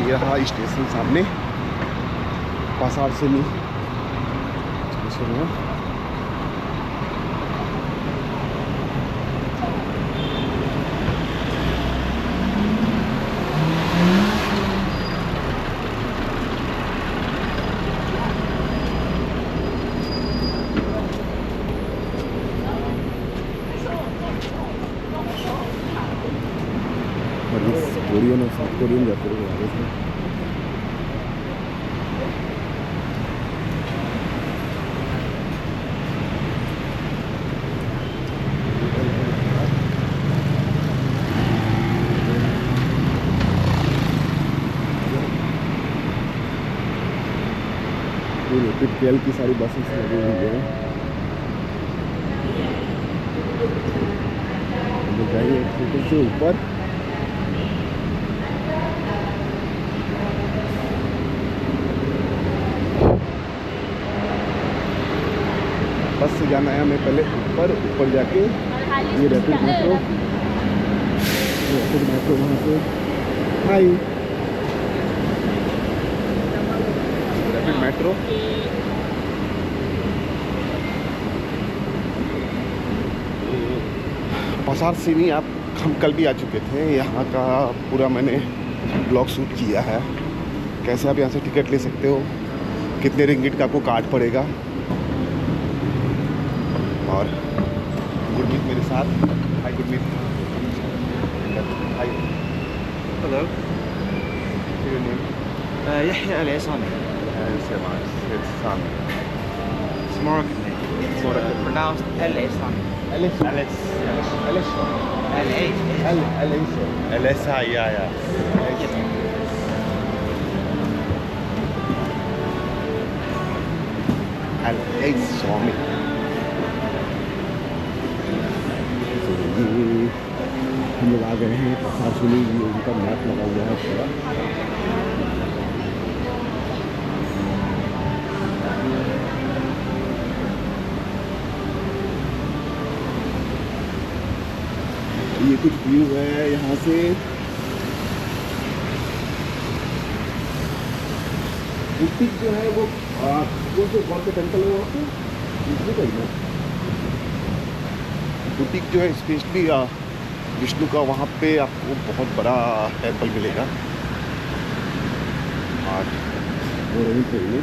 ये रहा स्टेशन सामने, पासार से नहीं स्टेशन है। कोरियन और साउथ कोरियन जाते हैं इसमें। केएल की सारी बसेस लगी हुई हैं। जाइए स्टेशन से ऊपर, बस से जाना है हमें पहले ऊपर जाके ये रैपिड मेट्रो वहाँ से। हाय, रैपिड मेट्रो पसार से नहीं, आप हम कल भी आ चुके थे। यहाँ का पूरा मैंने ब्लॉग शूट किया है। कैसे आप यहाँ से टिकट ले सकते हो, कितने रिंगिट का आपको कार्ड पड़ेगा। और गुरमीत मेरे साथ। Hi Gurmeet. Hi. Hello. Your name? Yahya Al Ihsani. It's Sami. It's Moroccan name. It's pronounced Al Ihsani. Elisa, yeah. Al-Ihsani. हम लोग आ गए हैं पसार सुनी, ये उनका मैप लगा हुआ है पूरा। ये कुछ व्यू है यहाँ से। बुटीक जो है वो जो गौर के टेंपल है वहाँ पे ना, बुटीक जो है स्पेशली विष्णु का, वहाँ पे आपको बहुत बड़ा टेंपल मिलेगा। और वो रही चाहिए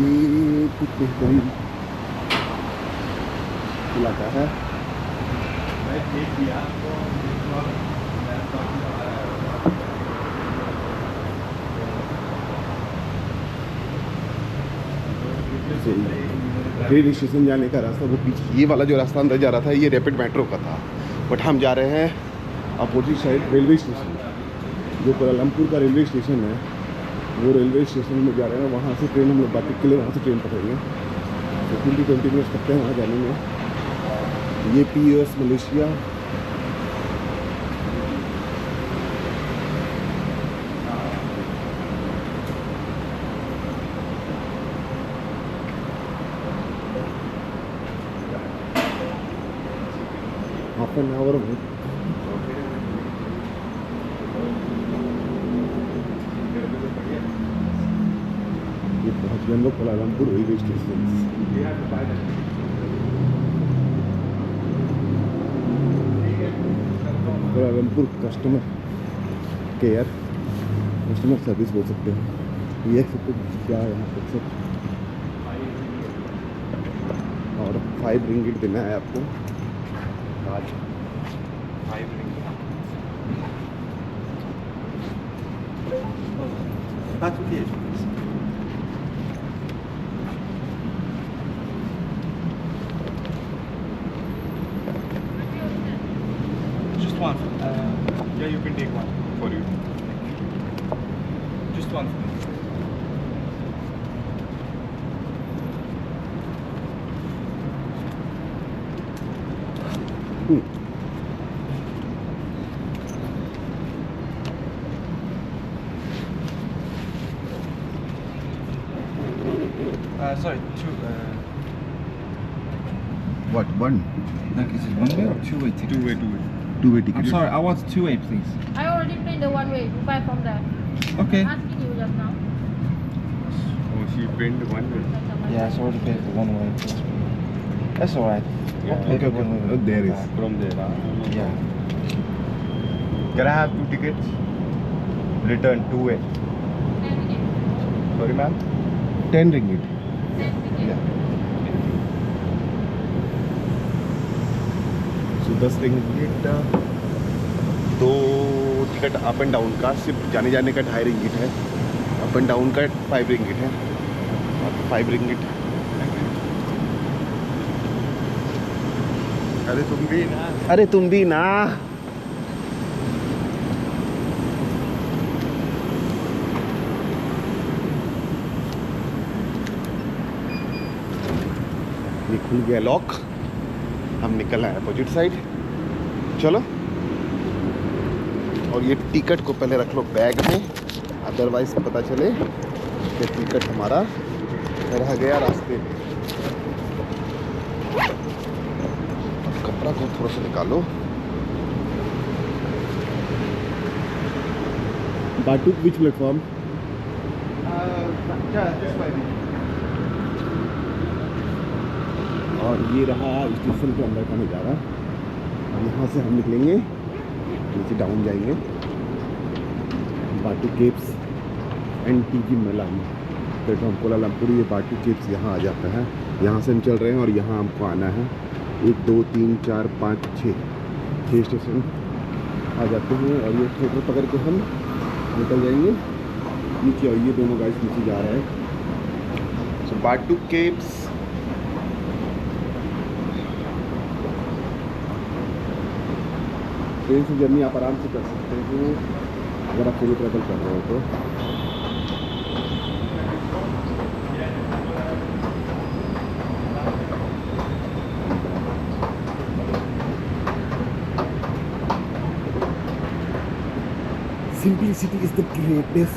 ये कुछ बेहतरीन इलाका है। रेलवे स्टेशन जाने का रास्ता वो पीछे, ये वाला जो रास्ता अंदर जा रहा था ये रैपिड मेट्रो का था, बट हम जा रहे हैं अपोजिट साइड रेलवे स्टेशन, जो कोलालमपुर का रेलवे स्टेशन है। वो रेलवे स्टेशन में जा रहे हैं, वहाँ से ट्रेन हम लोग बाकी के लिए वहाँ से ट्रेन पकड़ेंगे। तो 20 मिनट्स लगते हैं वहाँ जाने में। ये POS Malaysia. Half an hour में ये पहुँच गए हम लोग Kuala Lumpur railway station. Kuala Lumpur customer care, customer service बोल सकते हैं। ये सब कुछ क्या है यहाँ पर सब। और 5 रिंगिट देना है आपको आज। 5 ringgit. That's what it is. Just one. Yeah, you can take one for you. Just one for me. Sorry, two. What one? Like, is it one way or two way ticket? Two-way. Two-way I'm ticket. sorry, I want two way, please. I already paid the one way. You buy from there. Okay. I'm asking you just now. Oh, she pinned one way. Yeah, it's already paid for one way. That's alright. Yeah. Okay, one way. There is. From there. Yeah. Can I have 2 tickets? Return 2-way. 10 ringgit. Sorry, ma'am. 10 ringgit. 10 ringgit. So 10 ringgit. 2 ticket up and down का सिर्फ जाने जाने का 2.5 ringgit है, up and down का 5 ringgit है, और 5 ringgit. अरे तुम भी ना, अरे तुम भी ना। ये खुल गया लॉक, हम निकल आए अपोजिट साइड। चलो, और ये टिकट को पहले रख लो बैग में, अदरवाइज पता चले कि टिकट हमारा रह गया रास्ते में। अब कपड़ा को थोड़ा सा निकालो। बाटुक विच प्लेटफॉर्म? और ये रहा स्टेशन के अंदर का नज़ारा। यहाँ से हम निकलेंगे, नीचे डाउन जाएंगे, बाटू caves NTG Milan platform Kuala Lumpur. ये बाटू केव्स यहाँ आ जाता है, यहाँ से हम चल रहे हैं और यहाँ हमको आना है। 1 2 3 4 5 6 स्टेशन आ जाते हैं, और ये थिएटर पकड़ के हम निकल जाएंगे नीचे। और ये दोनों गाइस नीचे जा रहे हैं। सो बाटू केव्स ट्रेन से जर्नी आप आराम से कर सकते हो अगर आप सोलो ट्रैवल कर रहे हो तो। Simplicity is the greatness.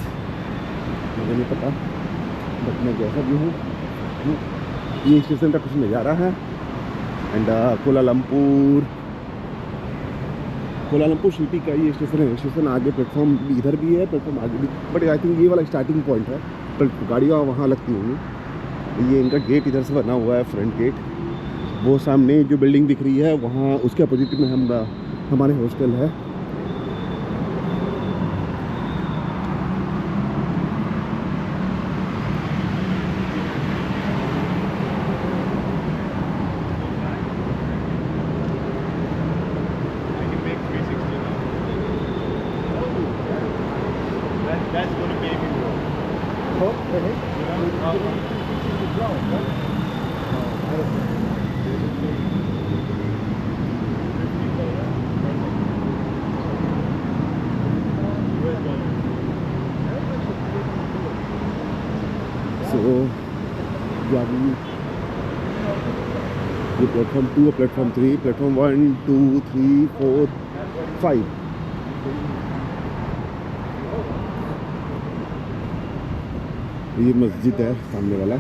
मुझे नहीं पता, बट मैं जैसा भी हूँ, ये स्टेशन का कुछ नज़ारा है। एंड कोलालमपुर सिटी का ये स्टेशन है। स्टेशन आगे प्लेटफॉर्म इधर भी है, प्लेटफॉर्म आगे भी, बट आई थिंक ये वाला स्टार्टिंग पॉइंट है। गाड़ियाँ वहाँ लगती होंगी। ये इनका गेट इधर से बना हुआ है, फ्रंट गेट। वो सामने जो बिल्डिंग दिख रही है वहाँ, उसके अपोजिट में हमारे हॉस्टल है। That's going to baby roll. So, ये प्लेटफॉर्म 2 और प्लेटफॉर्म 3, प्लेटफॉर्म 1 2 3 4 5। ये मस्जिद है सामने वाला।